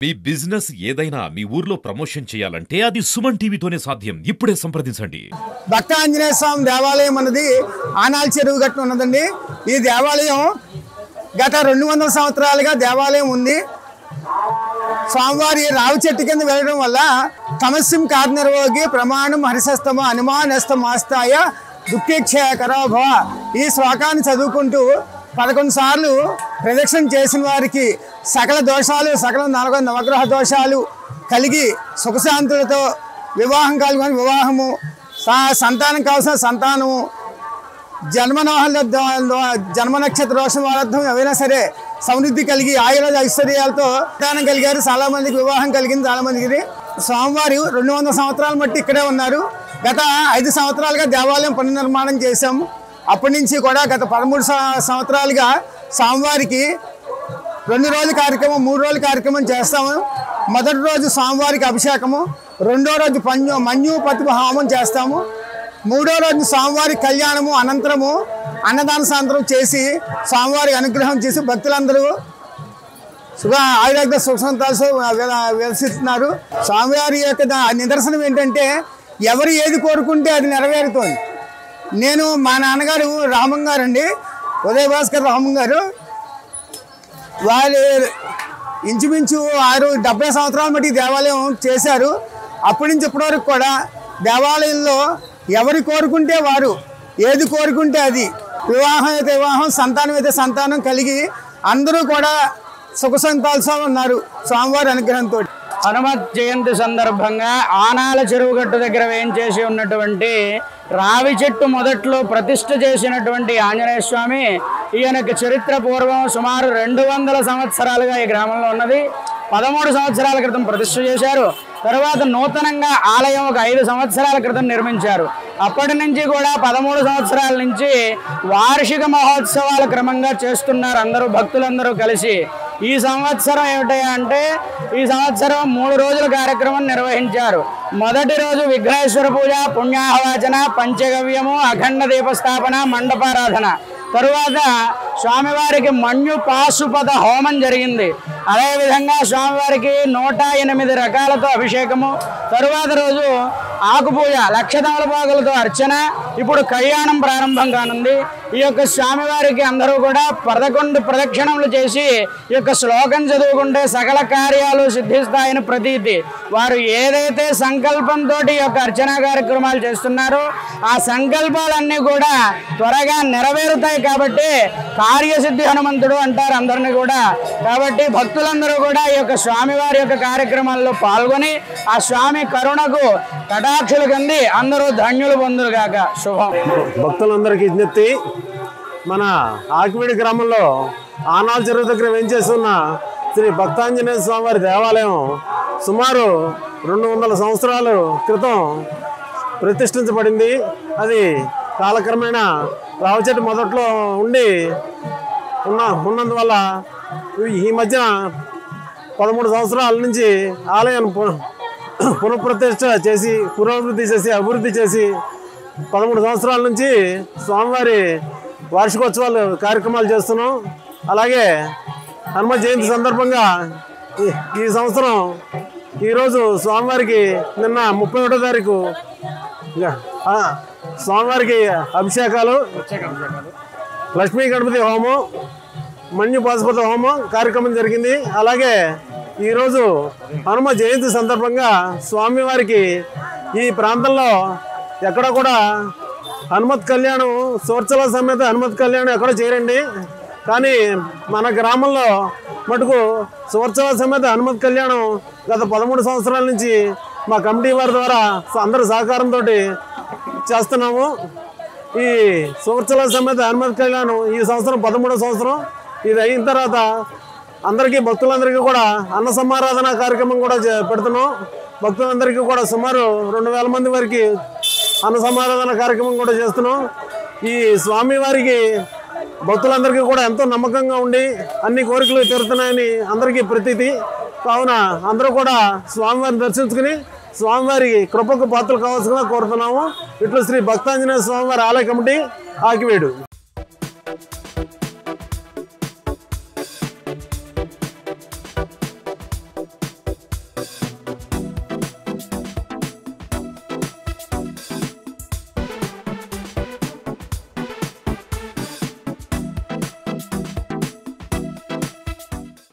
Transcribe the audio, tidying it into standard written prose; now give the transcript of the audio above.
మీ business ఏదైనా మీ ఊర్లో promotion చేయాలంటే అది సుమన్ టీవీతోనే సాధ్యం. ఇప్పుడే సంప్రదించండి. భక్త ఆంజనేయ స్వామి దేవాలయం అన్నది ఆనాల చెరువు గట్టు ఉన్నదండి. ఈ దేవాలయం గత 200 సంవత్సరాలుగా దేవాలయం ఉంది. స్వామివారి రావి చెట్టు కింద వెళ్ళడం వల్ల తమస్యం కార్నిర్వోగి ప్రమాణం హరిశస్తమ అనుమానస్తం ఆస్తాయ దుఃఖేక్షయకరో భవ. ఈ శ్లోకాన్ని చదువుకుంటూ 11 సార్లు ప్రదక్షిణ చేసిన వారికి సకల దోషాలు, సకల నవగ్రహ దోషాలు కలిగి సుఖశాంతులతో వివాహం కలుగుని వివాహము, సంతానం కావాల్సిన సంతానము, జన్మ నక్షత్ర దోషం వారర్థం ఏవైనా సరే సమృద్ధి కలిగి ఆయుర్వేద ఐశ్వర్యాలతో సంతానం కలిగారు. చాలామందికి వివాహం కలిగింది. చాలామందికి స్వామివారు 200 సంవత్సరాల మట్టి ఇక్కడే ఉన్నారు. గత 5 సంవత్సరాలుగా దేవాలయం పునర్నిర్మాణం చేశాము. అప్పటి నుంచి కూడా గత 13 సంవత్సరాలుగా స్వామివారికి 2 రోజుల కార్యక్రమం, 3 రోజుల కార్యక్రమం చేస్తాము. మొదటి రోజు స్వామివారికి అభిషేకము, రెండో రోజు మన్యుపతి హోమం చేస్తాము, మూడో రోజు స్వామివారి కళ్యాణము, అనంతరము అన్నదాన సాయంత్రం చేసి స్వామివారి అనుగ్రహం చేసి భక్తులందరూ ఆయుర్వేద సుఖసంతాలతో విలసిస్తున్నారు. స్వామివారి యొక్క నిదర్శనం ఏంటంటే ఎవరు ఏది కోరుకుంటే అది నెరవేరుతోంది. నేను మా నాన్నగారు రామం గారు అండి, ఉదయ భాస్కర్ రామం గారు, వాళ్ళు ఇంచుమించు 70 సంవత్సరాల మట్టి దేవాలయం చేశారు. అప్పటి నుంచి ఇప్పటివరకు కూడా దేవాలయంలో ఎవరు కోరుకుంటే వారు, ఏది కోరుకుంటే అది, వివాహం అయితే వివాహం, సంతానం అయితే సంతానం కలిగి అందరూ కూడా సుఖ సంతాలతో ఉన్నారు స్వామివారి అనుగ్రహంతో. హనుమత్ జయంతి సందర్భంగా ఆనాల చెరువుగట్టు దగ్గర వేయించేసి ఉన్నటువంటి రావి చెట్టు మొదట్లో ప్రతిష్ఠ చేసినటువంటి ఆంజనేయ స్వామి, ఈయనకు చరిత్ర పూర్వం సుమారు 200 సంవత్సరాలుగా ఈ గ్రామంలో ఉన్నది. 13 సంవత్సరాల క్రితం ప్రతిష్ఠ చేశారు. తర్వాత నూతనంగా ఆలయం ఒక 5 సంవత్సరాల క్రితం నిర్మించారు. అప్పటి నుంచి కూడా 13 సంవత్సరాల నుంచి వార్షిక మహోత్సవాలు క్రమంగా చేస్తున్నారు అందరూ భక్తులందరూ కలిసి. ఈ సంవత్సరం ఏమిటంటే ఈ సంవత్సరం 3 రోజుల కార్యక్రమం నిర్వహించారు. మొదటి రోజు విఘ్నేశ్వర పూజ, పుణ్యాహవాచన, పంచగవ్యము, అఖండ దీపస్థాపన, మండపారాధన. తరువాత స్వామివారికి మన్యు పాశుపత హోమం జరిగింది. అదేవిధంగా స్వామివారికి 108 రకాలతో అభిషేకము. తరువాత రోజు ఆకుపూజ, లక్ష తమలపాకులతో అర్చన. ఇప్పుడు కళ్యాణం ప్రారంభం కానుంది. ఈ యొక్క స్వామివారికి అందరూ కూడా 11 ప్రదక్షిణములు చేసి ఈ యొక్క శ్లోకం చదువుకుంటే సకల కార్యాలు సిద్ధిస్తాయని ప్రతీతి. వారు ఏదైతే సంకల్పంతో ఈ యొక్క అర్చనా కార్యక్రమాలు చేస్తున్నారో ఆ సంకల్పాలన్నీ కూడా త్వరగా నెరవేరుతాయి. కాబట్టి కార్యసిద్ధి హనుమంతుడు అంటారు అందరినీ కూడా. కాబట్టి భక్తులందరూ కూడా ఈ యొక్క స్వామివారి యొక్క కార్యక్రమాల్లో పాల్గొని ఆ స్వామి కరుణకు కటాక్షులు కంది అందరూ ధన్యులు పొందురుగాక. శుభం. భక్తులందరికీ విజ్ఞప్తి, మన ఆకివీడి గ్రామంలో ఆనాల చెరువు దగ్గర వేయించేస్తున్న శ్రీ భక్తాంజనేయ స్వామివారి దేవాలయం సుమారు 200 సంవత్సరాల క్రితం ప్రతిష్ఠించబడింది. అది కాలక్రమేణా రావి చెట్టు మొదట్లో ఉన్నందువల్ల ఈ మధ్య 13 సంవత్సరాల నుంచి ఆలయాన్ని పునఃప్రతిష్ఠ చేసి పురోభివృద్ధి చేసి అభివృద్ధి చేసి 13 సంవత్సరాల నుంచి స్వామివారి వార్షికోత్సవాలు కార్యక్రమాలు చేస్తున్నాం. అలాగే హనుమ జయంతి సందర్భంగా ఈ సంవత్సరం ఈరోజు స్వామివారికి నిన్న 31వ తారీఖు స్వామివారికి అభిషేకాలు, లక్ష్మీ గణపతి హోమం, మన్యు పాశుపత హోమం కార్యక్రమం జరిగింది. అలాగే ఈరోజు హనుమ జయంతి సందర్భంగా స్వామివారికి ఈ ప్రాంతంలో ఎక్కడ కూడా హనుమత్ కళ్యాణం, సోర్చల సమేత హనుమత్ కళ్యాణం ఎక్కడ చేయరండి. కానీ మన గ్రామంలో మటుకు సోర్చల సమేత హనుమత్ కళ్యాణం గత 13 సంవత్సరాల నుంచి మా కమిటీ వారి ద్వారా అందరి సహకారంతో చేస్తున్నాము. ఈ సోర్చల సమేత హనుమత్ కళ్యాణం ఈ సంవత్సరం 13వ సంవత్సరం. ఇది అయిన తర్వాత అందరికీ భక్తులందరికీ కూడా అన్న సమారాధన కార్యక్రమం కూడా పెడుతున్నాం. భక్తులందరికీ కూడా సుమారు 2000 మంది వరకు అన్న సమారాధన కార్యక్రమం కూడా చేస్తున్నాం. ఈ స్వామివారికి భక్తులందరికీ కూడా ఎంతో నమ్మకంగా ఉండి అన్ని కోరికలు తీరుతున్నాయని అందరికీ ప్రతీతి. కావున అందరూ కూడా స్వామివారిని దర్శించుకుని స్వామివారి కృపకు పాత్రలు కావాల్సిందిగా కోరుతున్నాము. ఇట్లు శ్రీ భక్తాంజనేయ స్వామివారి ఆలయ కమిటీ, ఆకివీడు.